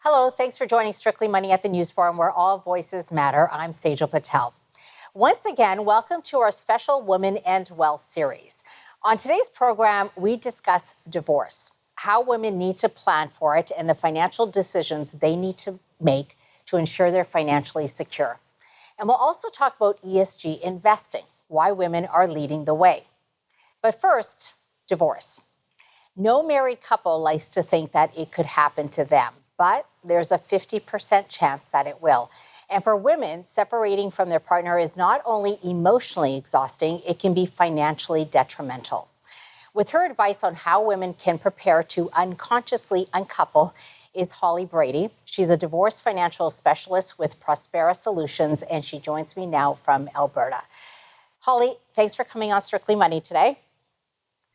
Hello, thanks for joining Strictly Money at the News Forum, where all voices matter. I'm Saijal Patel. Once again, welcome to our special Women and Wealth series. On today's program, we discuss divorce, how women need to plan for it, and the financial decisions they need to make to ensure they're financially secure. And we'll also talk about ESG investing, why women are leading the way. But first, divorce. No married couple likes to think that it could happen to them, but there's a 50% chance that it will. And for women, separating from their partner is not only emotionally exhausting, it can be financially detrimental. With her advice on how women can prepare to unconsciously uncouple is Holly Brady. She's a divorce financial specialist with Prospera Solutions, and she joins me now from Alberta. Holly, thanks for coming on Strictly Money today.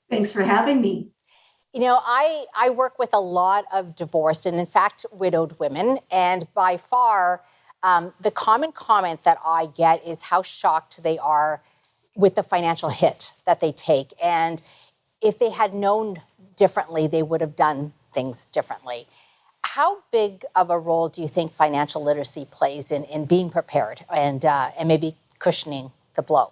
Thanks for having me. You know, I work with a lot of divorced and, in fact, widowed women. And by far, the common comment that I get is how shocked they are with the financial hit that they take. And if they had known differently, they would have done things differently. How big of a role do you think financial literacy plays in being prepared and maybe cushioning the blow?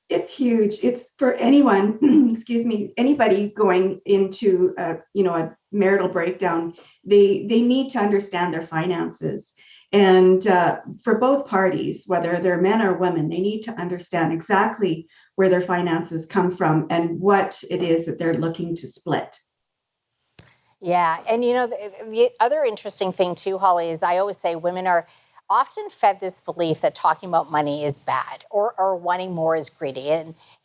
It's huge. It's for anyone, excuse me, anybody going into a marital breakdown. They need to understand their finances, and for both parties, whether they're men or women, they need to understand exactly where their finances come from and what it is that they're looking to split. Yeah. And, you know, the other interesting thing, too, Holly, is I always say women are often fed this belief that talking about money is bad or wanting more is greedy.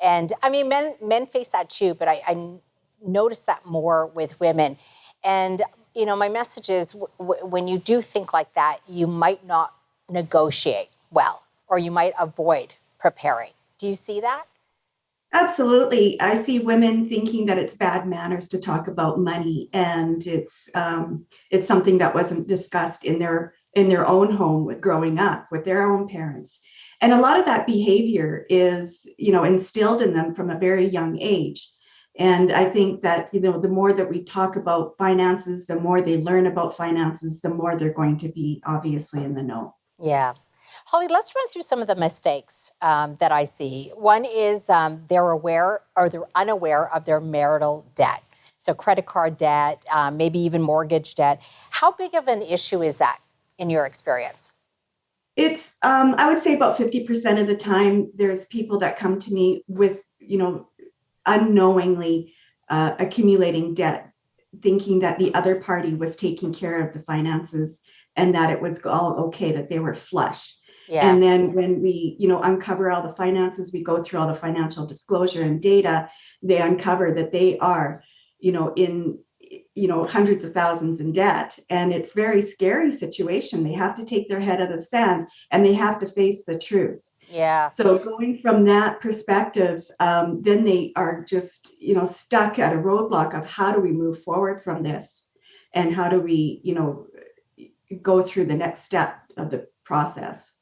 And I mean, men face that, too, but I notice that more with women. And, you know, my message is when you do think like that, you might not negotiate well, or you might avoid preparing. Do you see that? Absolutely. I see women thinking that it's bad manners to talk about money, and it's something that wasn't discussed in their own home with growing up with their own parents. And a lot of that behavior is, instilled in them from a very young age. And I think that, the more that we talk about finances, the more they learn about finances, the more they're going to be obviously in the know. Yeah. Holly, let's run through some of the mistakes that I see. One is they're aware or they're unaware of their marital debt. So credit card debt, maybe even mortgage debt. How big of an issue is that in your experience? It's, I would say about 50% of the time, there's people that come to me with, unknowingly accumulating debt, thinking that the other party was taking care of the finances and that it was all okay, that they were flush. Yeah. And then when we, uncover all the finances, we go through all the financial disclosure and data, they uncover that they are, in, hundreds of thousands in debt. And it's a very scary situation. They have to take their head out of the sand and they have to face the truth. Yeah. So going from that perspective, then they are just, stuck at a roadblock of how do we move forward from this, and how do we, go through the next step of the process.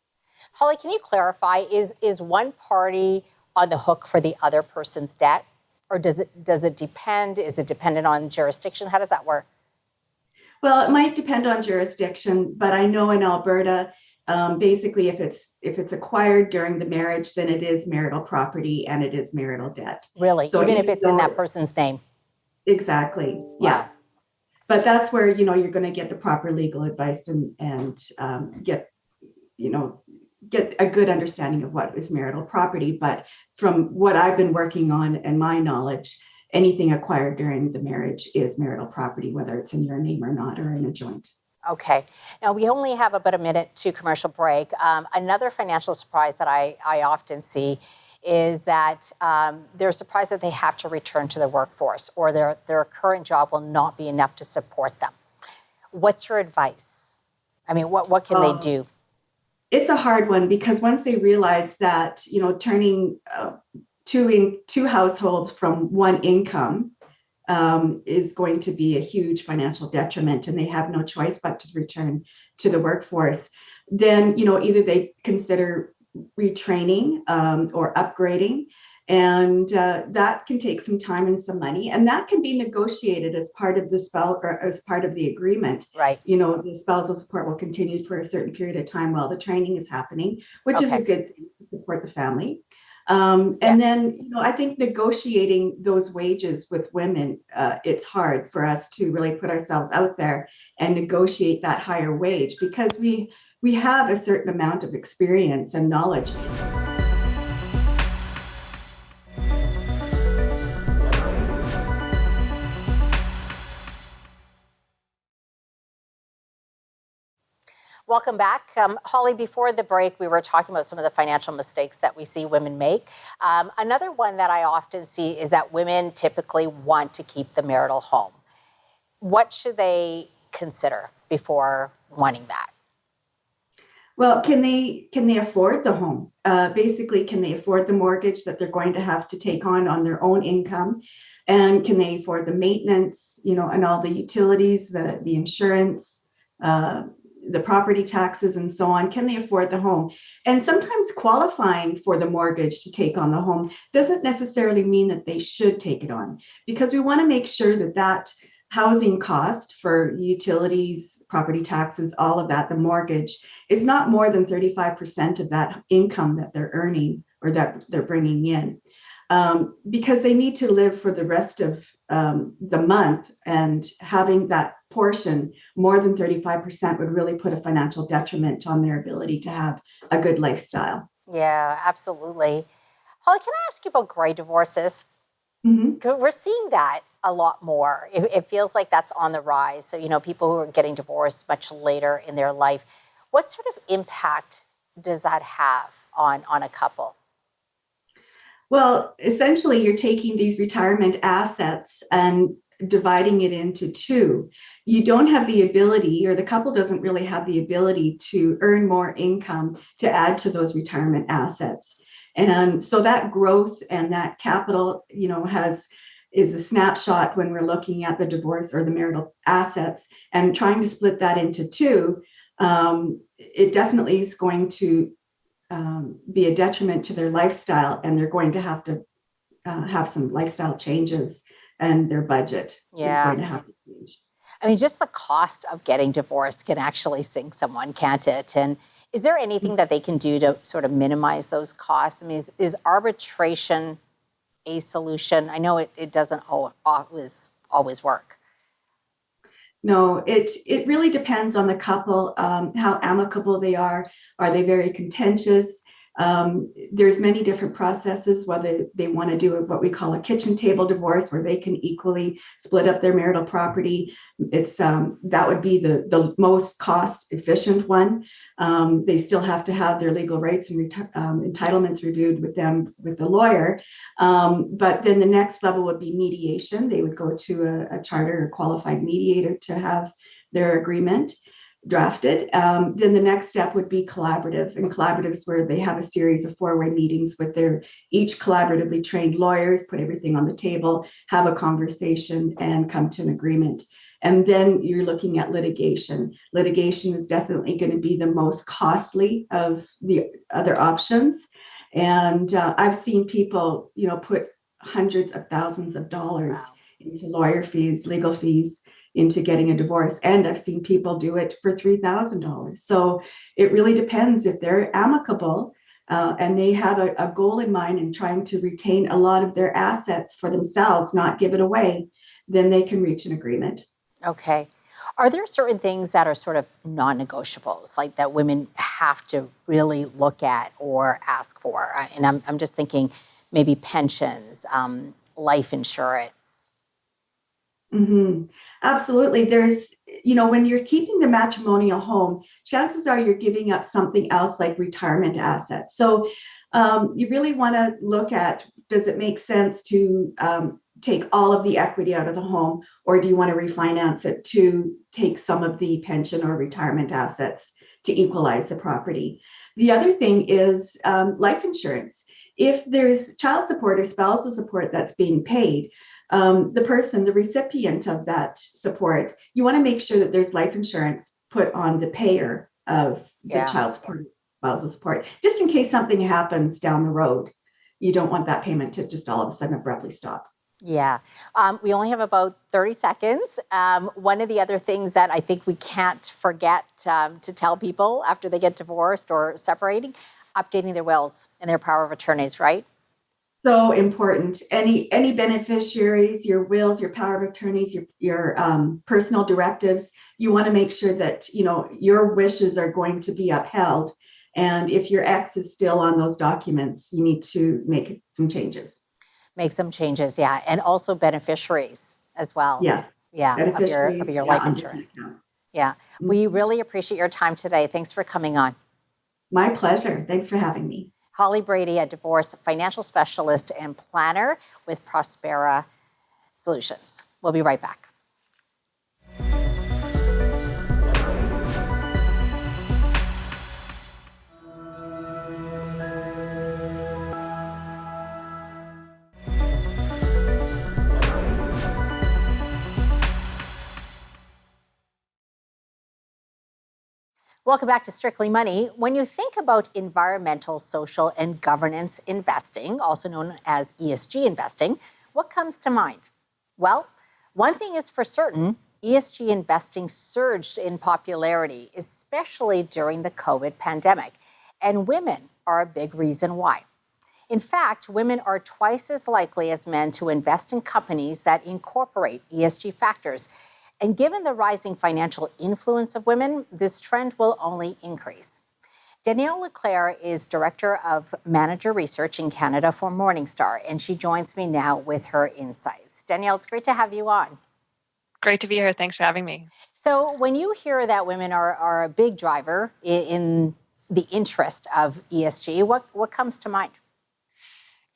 Holly, can you clarify, is one party on the hook for the other person's debt? Or does it depend? Is it dependent on jurisdiction? How does that work? Well, it might depend on jurisdiction, but I know in Alberta, basically, if it's acquired during the marriage, then it is marital property and it is marital debt. Really? So Even if it's in that person's name? Exactly. Yeah. Wow. But that's where, you're going to get the proper legal advice and get, you know, get a good understanding of what is marital property. But from what I've been working on and my knowledge, anything acquired during the marriage is marital property, whether it's in your name or not, or in a joint. Okay. Now, we only have about a minute to commercial break. Another financial surprise that I often see is that they're surprised that they have to return to the workforce, or their current job will not be enough to support them. What's your advice? I mean, what can they do? It's a hard one, because once they realize that, turning two households from one income is going to be a huge financial detriment, and they have no choice but to return to the workforce, then, either they consider retraining or upgrading. And that can take some time and some money, and that can be negotiated as part of the spouse or as part of the agreement. Right. The spousal support will continue for a certain period of time while the training is happening, which is a Okay. good thing to support the family. Yeah. And then, I think negotiating those wages with women, it's hard for us to really put ourselves out there and negotiate that higher wage because we have a certain amount of experience and knowledge. Welcome back. Holly, before the break, we were talking about some of the financial mistakes that we see women make. Another one that I often see is that women typically want to keep the marital home. What should they consider before wanting that? Well, can they afford the home? Basically, can they afford the mortgage that they're going to have to take on their own income? And can they afford the maintenance, and all the utilities, the insurance, uh, the property taxes, and so on? Can they afford the home? And sometimes qualifying for the mortgage to take on the home doesn't necessarily mean that they should take it on, because we want to make sure that housing cost for utilities, property taxes, all of that, the mortgage, is not more than 35% of that income that they're earning or that they're bringing in. Because they need to live for the rest of the month, and having that portion more than 35% would really put a financial detriment on their ability to have a good lifestyle. Yeah, absolutely. Holly, can I ask you about gray divorces? Mm-hmm. 'Cause we're seeing that a lot more. It feels like that's on the rise. So, people who are getting divorced much later in their life. What sort of impact does that have on a couple? Well, essentially, you're taking these retirement assets and dividing it into two. You don't have the ability, or the couple doesn't really have the ability to earn more income to add to those retirement assets. And so that growth and that capital, is a snapshot when we're looking at the divorce or the marital assets and trying to split that into two. It definitely is going to be a detriment to their lifestyle, and they're going to have to have some lifestyle changes, and their budget is Yeah. going to have to change. I mean, just the cost of getting divorced can actually sink someone, can't it? And is there anything that they can do to sort of minimize those costs? I mean, is arbitration a solution? I know it doesn't always work. No, it really depends on the couple, how amicable they are. Are they very contentious? There's many different processes, whether they want to do what we call a kitchen table divorce, where they can equally split up their marital property. It's that would be the most cost efficient one. They still have to have their legal rights and entitlements reviewed with the lawyer. But then the next level would be mediation. They would go to a chartered or qualified mediator to have their agreement drafted. Then the next step would be collaborative, and collaboratives where they have a series of four-way meetings with their each collaboratively trained lawyers, put everything on the table, have a conversation, and come to an agreement. And then you're looking at litigation. Litigation is definitely going to be the most costly of the other options. And I've seen people, put hundreds of thousands of dollars Wow. into lawyer fees, legal fees, into getting a divorce. And I've seen people do it for $3,000. So it really depends if they're amicable, and they have a goal in mind and trying to retain a lot of their assets for themselves, not give it away, then they can reach an agreement. Okay. Are there certain things that are sort of non-negotiables, like that women have to really look at or ask for? And I'm just thinking maybe pensions, life insurance. Mm-hmm. Absolutely. When you're keeping the matrimonial home, chances are you're giving up something else like retirement assets. So you really want to look at, does it make sense to take all of the equity out of the home, or do you want to refinance it to take some of the pension or retirement assets to equalize the property? The other thing is life insurance. If there's child support or spousal support that's being paid, the recipient of that support, you want to make sure that there's life insurance put on the payer of the Yeah. child support, spousal support, just in case something happens down the road. you don't want that payment to just all of a sudden abruptly stop. Yeah. We only have about 30 seconds. One of the other things that I think we can't forget to tell people after they get divorced or separating, updating their wills and their power of attorneys, right? So important. Any beneficiaries, your wills, your power of attorneys, your personal directives, you want to make sure that your wishes are going to be upheld. And if your ex is still on those documents, you need to make some changes. Make some changes, yeah, and also beneficiaries as well. Yeah, Yeah, of beneficiaries, your yeah, life on different insurance. accounts. Yeah, we really appreciate your time today. Thanks for coming on. My pleasure. Thanks for having me. Holly Brady, a divorce financial specialist and planner with Prospera Solutions. We'll be right back. Welcome back to Strictly Money. When you think about environmental, social, and governance investing, also known as ESG investing, what comes to mind? Well, one thing is for certain, ESG investing surged in popularity, especially during the COVID pandemic. And women are a big reason why. In fact, women are twice as likely as men to invest in companies that incorporate ESG factors. And given the rising financial influence of women, this trend will only increase. Danielle LeClair is Director of Manager Research in Canada for Morningstar, and she joins me now with her insights. Danielle, it's great to have you on. Great to be here. Thanks for having me. So when you hear that women are a big driver in the interest of ESG, what comes to mind?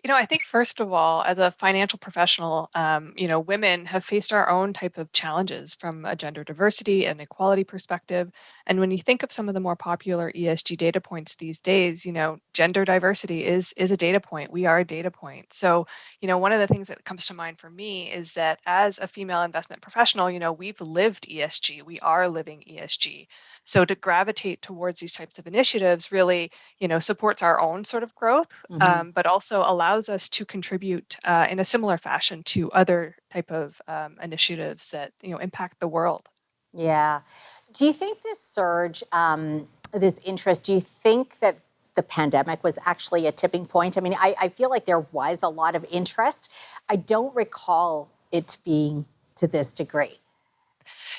I think first of all, as a financial professional, women have faced our own type of challenges from a gender diversity and equality perspective. And when you think of some of the more popular ESG data points these days, gender diversity is a data point. We are a data point. So, one of the things that comes to mind for me is that as a female investment professional, we've lived ESG. We are living ESG. So to gravitate towards these types of initiatives really, supports our own sort of growth, but also allows us to contribute in a similar fashion to other type of initiatives that impact the world. Yeah. Do you think this surge, this interest, do you think that the pandemic was actually a tipping point? I mean, I feel like there was a lot of interest. I don't recall it being to this degree.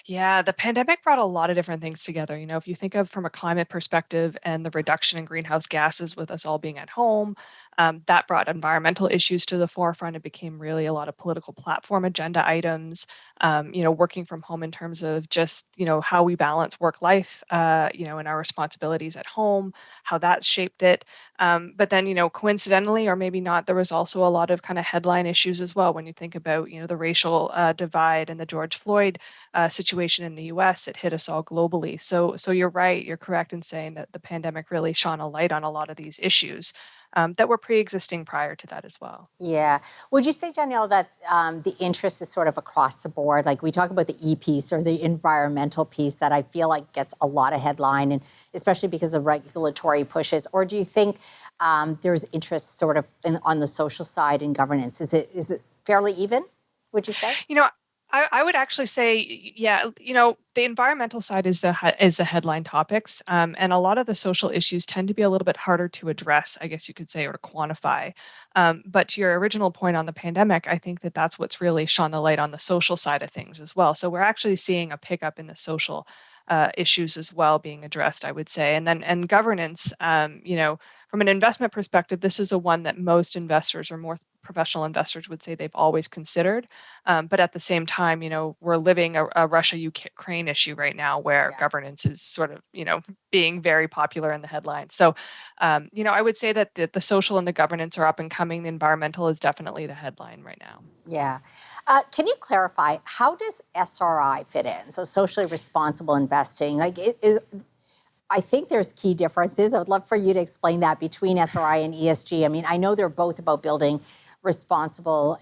Yeah, the pandemic brought a lot of different things together. If you think of from a climate perspective and the reduction in greenhouse gases with us all being at home, that brought environmental issues to the forefront. It became really a lot of political platform agenda items, working from home in terms of just, how we balance work life, and our responsibilities at home, how that shaped it. But then, coincidentally, or maybe not, there was also a lot of kind of headline issues as well. When you think about, the racial divide and the George Floyd situation in the U.S., it hit us all globally. So you're right. You're correct in saying that the pandemic really shone a light on a lot of these issues that were pre-existing prior to that as well. Yeah. Would you say, Danielle, that the interest is sort of across the board? Like we talk about the E piece or the environmental piece that I feel like gets a lot of headline, and especially because of regulatory pushes. Or do you think there's interest sort of on the social side in governance? Is it fairly even, would you say? I would actually say, yeah, the environmental side is the headline topics, and a lot of the social issues tend to be a little bit harder to address, I guess you could say, or to quantify. But to your original point on the pandemic, I think that that's what's really shone the light on the social side of things as well. So we're actually seeing a pickup in the social issues as well being addressed, I would say, and governance. From an investment perspective, this is a one that most investors or more professional investors would say they've always considered. But at the same time, we're living a Russia-Ukraine issue right now where governance is sort of, being very popular in the headlines. So, I would say that the social and the governance are up and coming. The environmental is definitely the headline right now. Yeah. Can you clarify, how does SRI fit in? So socially responsible investing, I think there's key differences. I would love for you to explain that between SRI and ESG. I mean, I know they're both about building responsible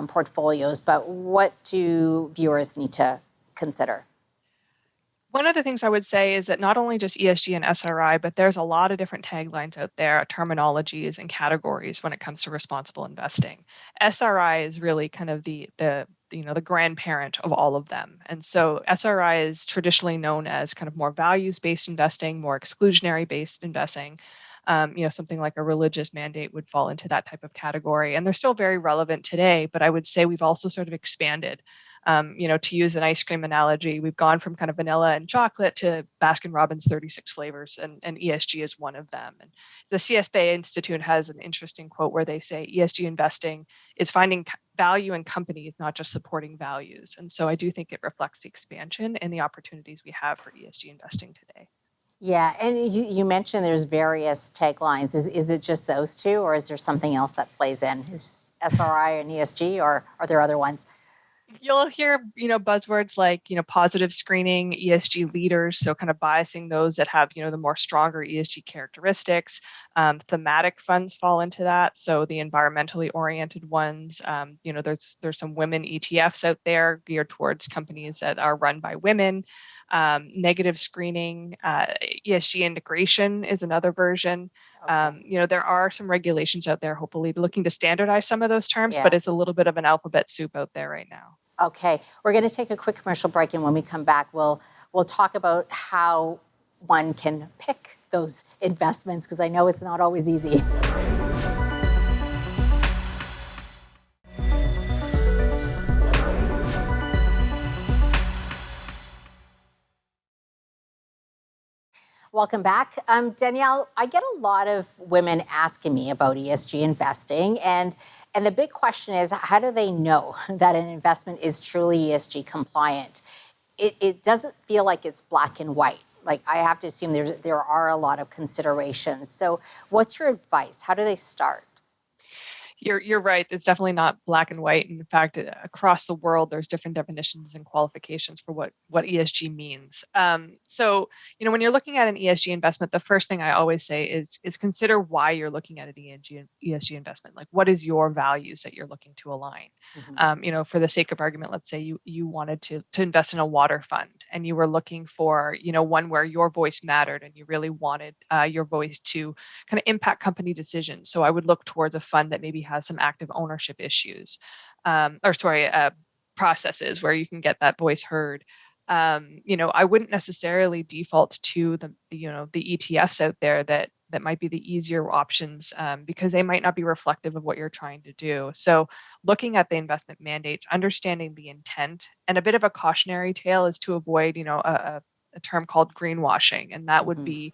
portfolios, but what do viewers need to consider? One of the things I would say is that not only just ESG and SRI, but there's a lot of different taglines out there, terminologies and categories when it comes to responsible investing. SRI is really kind of the grandparent of all of them. And so SRI is traditionally known as kind of more values-based investing, more exclusionary-based investing. Something like a religious mandate would fall into that type of category. And they're still very relevant today, but I would say we've also sort of expanded. To use an ice cream analogy, we've gone from kind of vanilla and chocolate to Baskin Robbins 36 flavors, and ESG is one of them. And the CSBA Institute has an interesting quote where they say ESG investing is finding value in companies, not just supporting values. And so I do think it reflects the expansion and the opportunities we have for ESG investing today. Yeah, and you mentioned there's various taglines. Is it just those two, or is there something else that plays in? Is SRI and ESG, or are there other ones? You'll hear, buzzwords like, positive screening, ESG leaders. So kind of biasing those that have, the more stronger ESG characteristics. Thematic funds fall into that. So the environmentally oriented ones, there's some women ETFs out there geared towards companies that are run by women. Negative screening, ESG integration is another version. Okay. There are some regulations out there, hopefully looking to standardize some of those terms, Yeah. but it's a little bit of an alphabet soup out there right now. Okay, we're going to take a quick commercial break, and when we come back, we'll talk about how one can pick those investments, because I know it's not always easy. Welcome back. Danielle, I get a lot of women asking me about ESG investing, and the big question is, how do they know that an investment is truly ESG compliant? It doesn't feel like it's black and white. Like, I have to assume there are a lot of considerations. So what's your advice? How do they start? You're right. It's definitely not black and white. In fact, across the world, there's different definitions and qualifications for what ESG means. When you're looking at an ESG investment, the first thing I always say is consider why you're looking at an ESG investment. Like, what is your values that you're looking to align? Mm-hmm. For the sake of argument, let's say you wanted to invest in a water fund, and you were looking for one where your voice mattered, and you really wanted your voice to kind of impact company decisions. So I would look towards a fund that maybe has some active ownership issues, processes where you can get that voice heard. I wouldn't necessarily default to the ETFs out there that might be the easier options, because they might not be reflective of what you're trying to do. So looking at the investment mandates, understanding the intent, and a bit of a cautionary tale is to avoid, a term called greenwashing. And that would be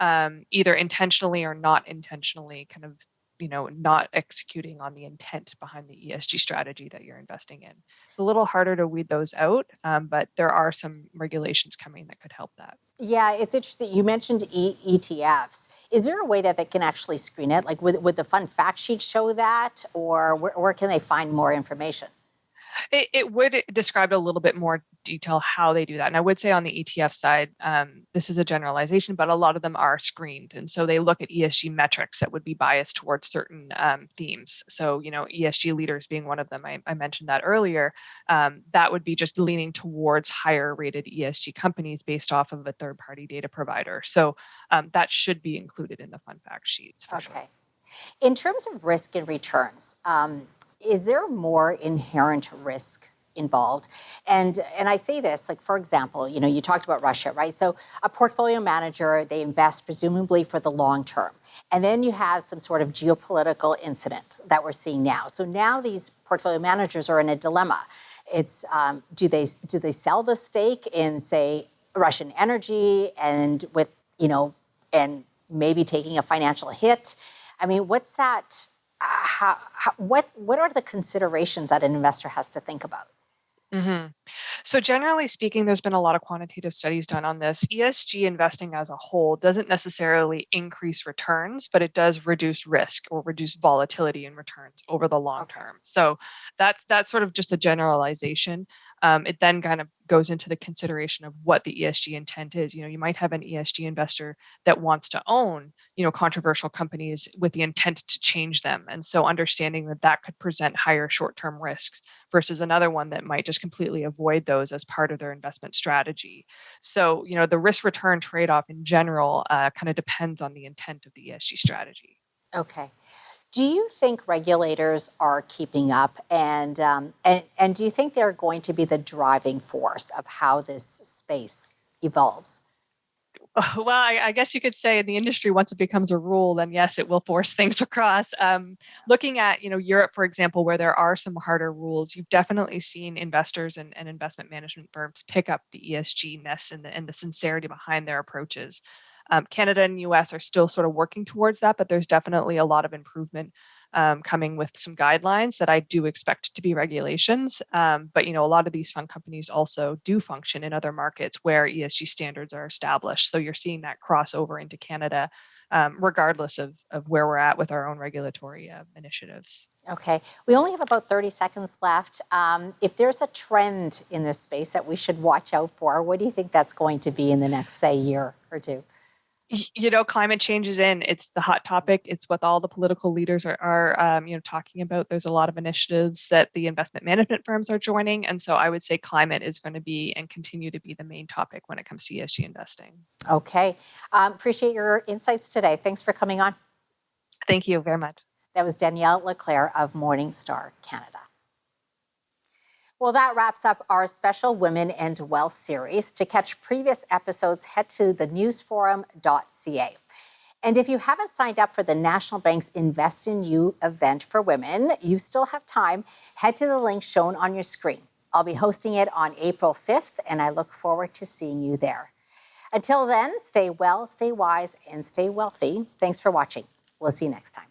either intentionally or not intentionally kind of not executing on the intent behind the ESG strategy that you're investing in. It's a little harder to weed those out, but there are some regulations coming that could help that. Yeah, it's interesting. You mentioned ETFs. Is there a way that they can actually screen it? Like, would the fund fact sheet show that, or where can they find more information? It would describe a little bit more detail how they do that. And I would say on the ETF side, this is a generalization, but a lot of them are screened. And so they look at ESG metrics that would be biased towards certain themes. So, ESG leaders being one of them, I mentioned that earlier. That would be just leaning towards higher rated ESG companies based off of a third party data provider. So that should be included in the fund fact sheets for sure. In terms of risk and returns, is there more inherent risk involved? And I say this, like, for example, you talked about Russia, right? So a portfolio manager, they invest presumably for the long term. And then you have some sort of geopolitical incident that we're seeing now. So now these portfolio managers are in a dilemma. It's do they sell the stake in, say, Russian energy, and and maybe taking a financial hit? I mean, what's that? What are the considerations that an investor has to think about? Mm-hmm. So generally speaking, there's been a lot of quantitative studies done on this. ESG investing as a whole doesn't necessarily increase returns, but it does reduce risk or reduce volatility in returns over the long term. So that's sort of just a generalization. It then kind of goes into the consideration of what the ESG intent is. You might have an ESG investor that wants to own, controversial companies with the intent to change them. And so understanding that that could present higher short-term risks versus another one that might just completely avoid those as part of their investment strategy. So, the risk return trade-off in general kind of depends on the intent of the ESG strategy. Okay. Do you think regulators are keeping up, and do you think they're going to be the driving force of how this space evolves? Well, I guess you could say in the industry, once it becomes a rule, then yes, it will force things across. Looking at, Europe, for example, where there are some harder rules, you've definitely seen investors and investment management firms pick up the ESG-ness and the sincerity behind their approaches. Canada and US are still sort of working towards that, but there's definitely a lot of improvement coming with some guidelines that I do expect to be regulations. But a lot of these fund companies also do function in other markets where ESG standards are established. So you're seeing that crossover into Canada, regardless of where we're at with our own regulatory initiatives. Okay. We only have about 30 seconds left. If there's a trend in this space that we should watch out for, what do you think that's going to be in the next, say, year or two? Climate change is in. It's the hot topic. It's what all the political leaders are talking about. There's a lot of initiatives that the investment management firms are joining. And so I would say climate is going to be and continue to be the main topic when it comes to ESG investing. Okay. Appreciate your insights today. Thanks for coming on. Thank you very much. That was Danielle LeClair of Morningstar, Canada. Well, that wraps up our special Women and Wealth series. To catch previous episodes, head to thenewsforum.ca. And if you haven't signed up for the National Bank's Invest in You event for women, you still have time. Head to the link shown on your screen. I'll be hosting it on April 5th, and I look forward to seeing you there. Until then, stay well, stay wise, and stay wealthy. Thanks for watching. We'll see you next time.